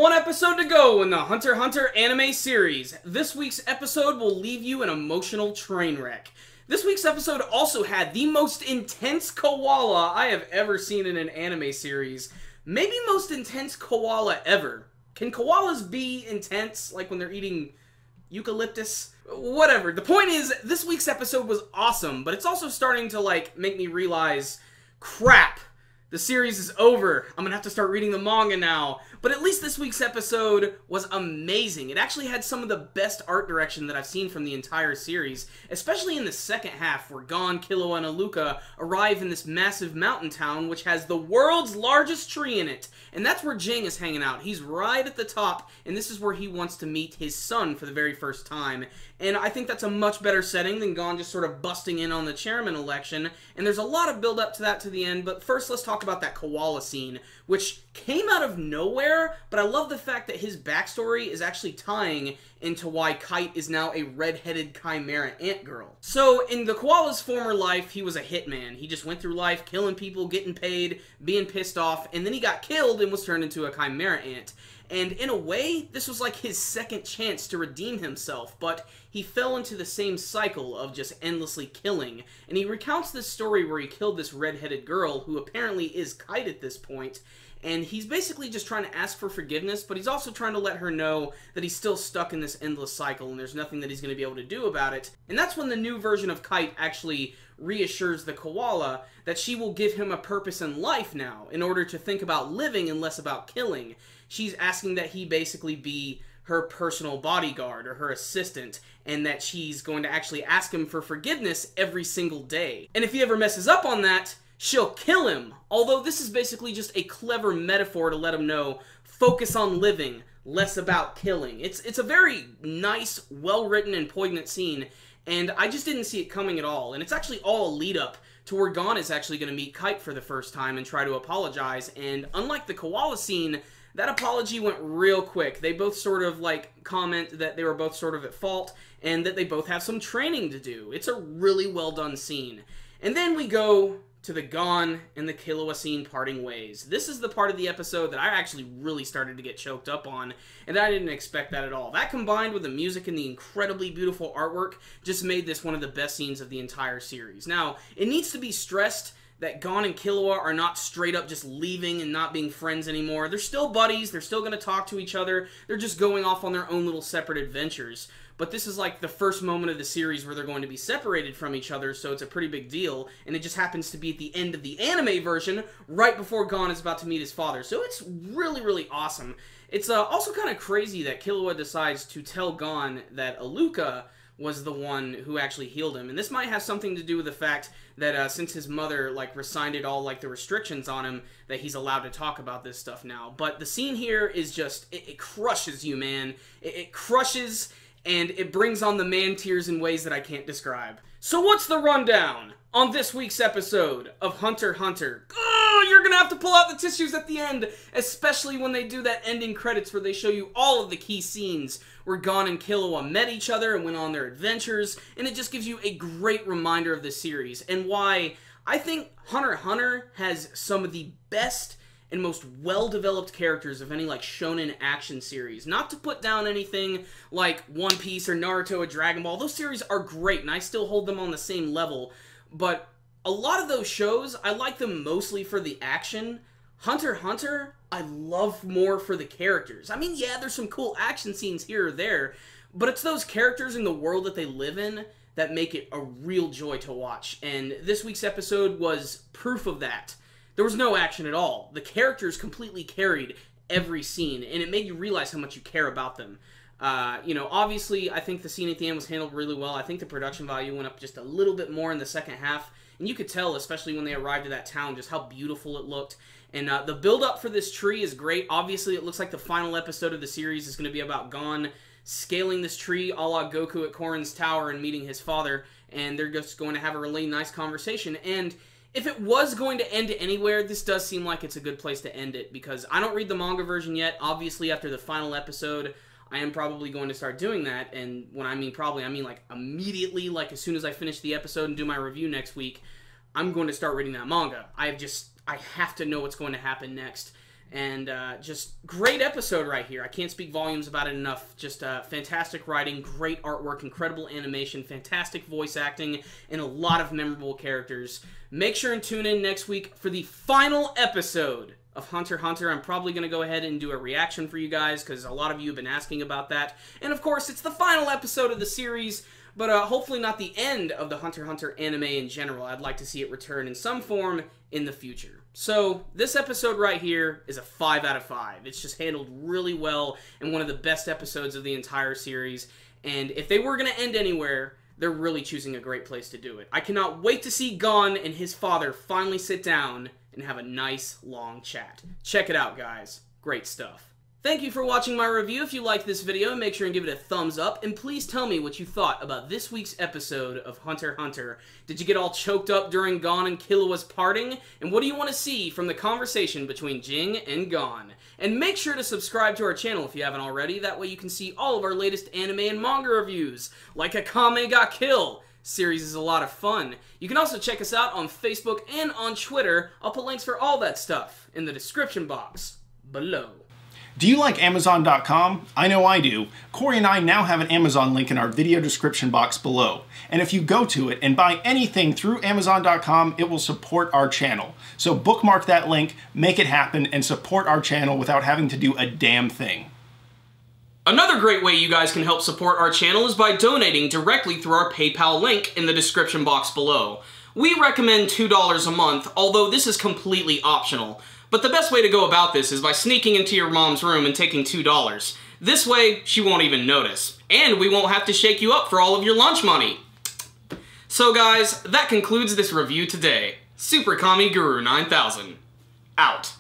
one episode to go in the Hunter x Hunter anime series. This week's episode will leave you an emotional train wreck. This week's episode also had the most intense koala I have ever seen in an anime series. Maybe most intense koala ever. Can koalas be intense, like when they're eating eucalyptus? Whatever. The point is, this week's episode was awesome, but it's also starting to, make me realize, crap, the series is over. I'm gonna have to start reading the manga now. But at least this week's episode was amazing. It actually had some of the best art direction that I've seen from the entire series, especially in the second half, where Gon, Killua, and Aluka arrive in this massive mountain town, which has the world's largest tree in it. And that's where Jing is hanging out. He's right at the top, and this is where he wants to meet his son for the very first time. And I think that's a much better setting than Gon just sort of busting in on the chairman election. And there's a lot of build up to that to the end, but first let's talk about that koala scene, which came out of nowhere, but I love the fact that his backstory is actually tying into why Kite is now a red-headed chimera ant girl. So, in the koala's former life, he was a hitman. He just went through life killing people, getting paid, being pissed off, and then he got killed and was turned into a chimera ant. And in a way, this was like his second chance to redeem himself, but he fell into the same cycle of just endlessly killing. And he recounts this story where he killed this red-headed girl, who apparently is Kite at this point, and he's basically just trying to ask for forgiveness, but he's also trying to let her know that he's still stuck in this endless cycle and there's nothing that he's going to be able to do about it. And that's when the new version of Kite actually reassures the koala that she will give him a purpose in life now in order to think about living and less about killing. She's asking that he basically be her personal bodyguard or her assistant, and that she's going to actually ask him for forgiveness every single day. And if he ever messes up on that, she'll kill him. Although this is basically just a clever metaphor to let him know, focus on living, less about killing. It's a very nice, well-written, and poignant scene, and I just didn't see it coming at all. And it's actually all a lead-up to where Gon is actually going to meet Kite for the first time and try to apologize, and unlike the koala scene, that apology went real quick. They both sort of, comment that they were both sort of at fault, and that they both have some training to do. It's a really well-done scene. And then we go to the Gon and the Killua scene parting ways. This is the part of the episode that I actually really started to get choked up on, and I didn't expect that at all. That combined with the music and the incredibly beautiful artwork just made this one of the best scenes of the entire series. Now, it needs to be stressed that Gon and Killua are not straight up just leaving and not being friends anymore. They're still buddies, they're still going to talk to each other, they're just going off on their own little separate adventures. But this is like the first moment of the series where they're going to be separated from each other, so it's a pretty big deal, and it just happens to be at the end of the anime version, right before Gon is about to meet his father. So it's really, really awesome. It's also kind of crazy that Killua decides to tell Gon that Aluka was the one who actually healed him. And this might have something to do with the fact that since his mother, rescinded all, the restrictions on him, that he's allowed to talk about this stuff now. But the scene here is just, it crushes you, man. It crushes, and it brings on the man tears in ways that I can't describe. So what's the rundown on this week's episode of Hunter x Hunter? Oh, you're gonna have to pull out the tissues at the end, especially when they do that ending credits where they show you all of the key scenes where Gon and Killua met each other and went on their adventures, and it just gives you a great reminder of the series, and why I think Hunter x Hunter has some of the best and most well-developed characters of any, shonen action series. Not to put down anything like One Piece or Naruto or Dragon Ball. Those series are great, and I still hold them on the same level, but a lot of those shows, I like them mostly for the action. Hunter x Hunter, I love more for the characters. I mean, yeah, there's some cool action scenes here or there, but it's those characters in the world that they live in that make it a real joy to watch. And this week's episode was proof of that. There was no action at all. The characters completely carried every scene, and it made you realize how much you care about them. Obviously, I think the scene at the end was handled really well. I think the production value went up just a little bit more in the second half, and you could tell, especially when they arrived at that town, just how beautiful it looked. And the build-up for this tree is great. Obviously, it looks like the final episode of the series is going to be about Gon scaling this tree a la Goku at Korin's tower and meeting his father, and they're just going to have a really nice conversation. And if it was going to end anywhere, this does seem like it's a good place to end it, because I don't read the manga version yet. Obviously, after the final episode, I am probably going to start doing that, and when I mean probably, I mean immediately, as soon as I finish the episode and do my review next week, I'm going to start reading that manga. I have to know what's going to happen next. And just great episode right here. I can't speak volumes about it enough. Just fantastic writing, great artwork, incredible animation, fantastic voice acting, and a lot of memorable characters. Make sure and tune in next week for the final episode of Hunter x Hunter. I'm probably going to go ahead and do a reaction for you guys because a lot of you have been asking about that. And of course, it's the final episode of the series, but hopefully not the end of the Hunter x Hunter anime in general. I'd like to see it return in some form in the future. So, this episode right here is a 5 out of 5. It's just handled really well and one of the best episodes of the entire series. And if they were going to end anywhere, they're really choosing a great place to do it. I cannot wait to see Gon and his father finally sit down and have a nice, long chat. Check it out, guys. Great stuff. Thank you for watching my review. If you liked this video, make sure and give it a thumbs up, and please tell me what you thought about this week's episode of Hunter x Hunter. Did you get all choked up during Gon and Killua's parting? And what do you want to see from the conversation between Jing and Gon? And make sure to subscribe to our channel if you haven't already, that way you can see all of our latest anime and manga reviews, like Akame ga Kill. Series is a lot of fun. You can also check us out on Facebook and on Twitter. I'll put links for all that stuff in the description box below. Do you like Amazon.com? I know I do. Corey and I now have an Amazon link in our video description box below. And if you go to it and buy anything through Amazon.com, it will support our channel. So bookmark that link, make it happen, and support our channel without having to do a damn thing. Another great way you guys can help support our channel is by donating directly through our PayPal link in the description box below. We recommend $2 a month, although this is completely optional. But the best way to go about this is by sneaking into your mom's room and taking $2. This way, she won't even notice. And we won't have to shake you up for all of your lunch money. So guys, that concludes this review today. Super Kami Guru 9000. Out.